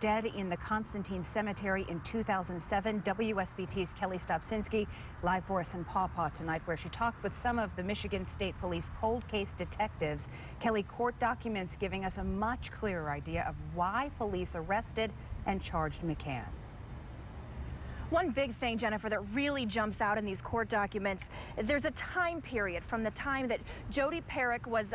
Dead in the Constantine cemetery in 2007. WSBT's Kelly Stopczynski live for us in Paw Paw tonight, where she talked with some of the Michigan State Police cold case detectives. Kelly, court documents giving us a much clearer idea of why police arrested and charged McCann. One big thing, Jennifer, that really jumps out in these court documents, there's a time period from the time that Jodi Parrack was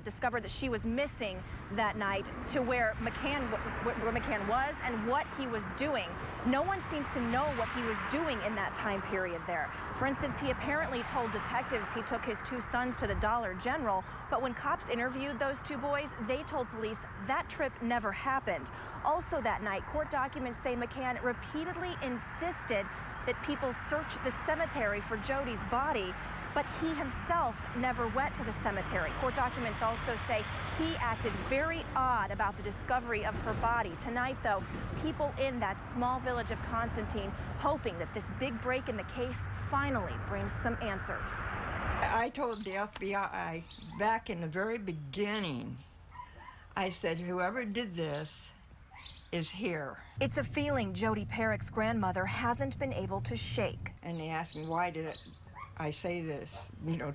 discovered that she was missing that night to where McCann was and what he was doing. No one seems to know what he was doing in that time period there. For instance, he apparently told detectives he took his two sons to the Dollar General, but when cops interviewed those two boys, they told police that trip never happened. Also that night, court documents say McCann repeatedly insisted that people search the cemetery for Jodi's body, but he himself never went to the cemetery. Court documents also say he acted very odd about the discovery of her body. Tonight, though, people in that small village of Constantine hoping that this big break in the case finally brings some answers. I told the FBI back in the very beginning, I said, whoever did this is here. It's a feeling Jodi Parrack's grandmother hasn't been able to shake. And they asked me, why did I say this,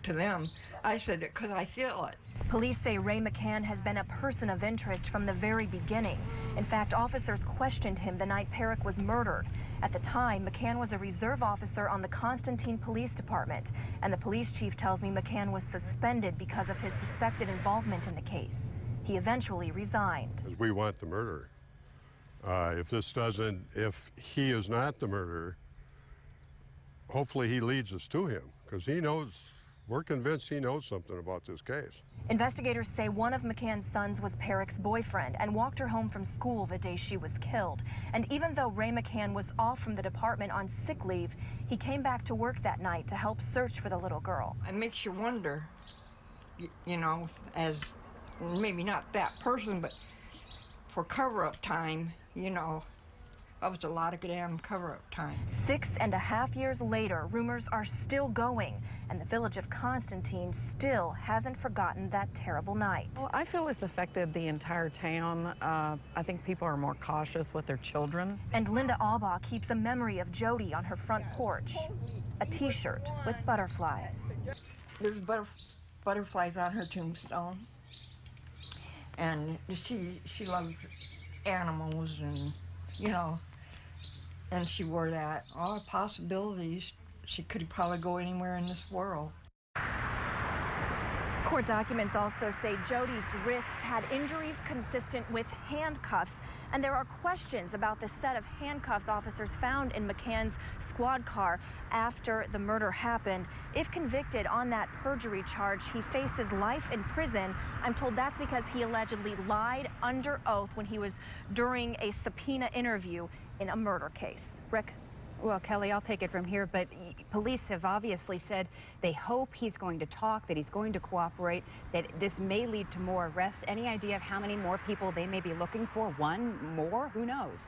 to them? I said it because I feel it. Police say Ray McCann has been a person of interest from the very beginning. In fact, officers questioned him the night Parrack was murdered. At the time, McCann was a reserve officer on the Constantine Police Department, and the police chief tells me McCann was suspended because of his suspected involvement in the case. He eventually resigned. We want the murderer. If he is not the murderer, hopefully he leads us to him, because we're convinced he knows something about this case. Investigators say one of McCann's sons was Parrack's boyfriend and walked her home from school the day she was killed. And even though Ray McCann was off from the department on sick leave, he came back to work that night to help search for the little girl. It makes you wonder, as maybe not that person, but for cover-up time, that was a lot of damn cover-up time. 6.5 years later, rumors are still going, and the village of Constantine still hasn't forgotten that terrible night. Well, I feel it's affected the entire town. I think people are more cautious with their children. And Linda Albaugh keeps a memory of Jodi on her front porch, a T-shirt with butterflies. There's butterflies on her tombstone, and she loves animals, and and she wore that. All possibilities. She could probably go anywhere in this world. Court documents also say Jodi's wrists had injuries consistent with handcuffs, and there are questions about the set of handcuffs officers found in McCann's squad car after the murder happened. If convicted on that perjury charge, he faces life in prison. I'm told that's because he allegedly lied under oath when he was during a subpoena interview in a murder case. Rick? Well, Kelly, I'll take it from here, but police have obviously said they hope he's going to talk, that he's going to cooperate, that this may lead to more arrests. Any idea of how many more people they may be looking for? One more? Who knows?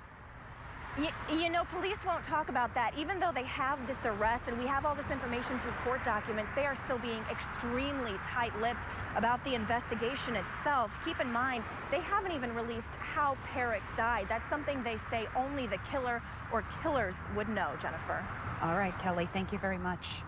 Police won't talk about that. Even though they have this arrest and we have all this information through court documents, they are still being extremely tight-lipped about the investigation itself. Keep in mind, they haven't even released how Parrack died. That's something they say only the killer or killers would know, Jennifer. All right, Kelly, thank you very much.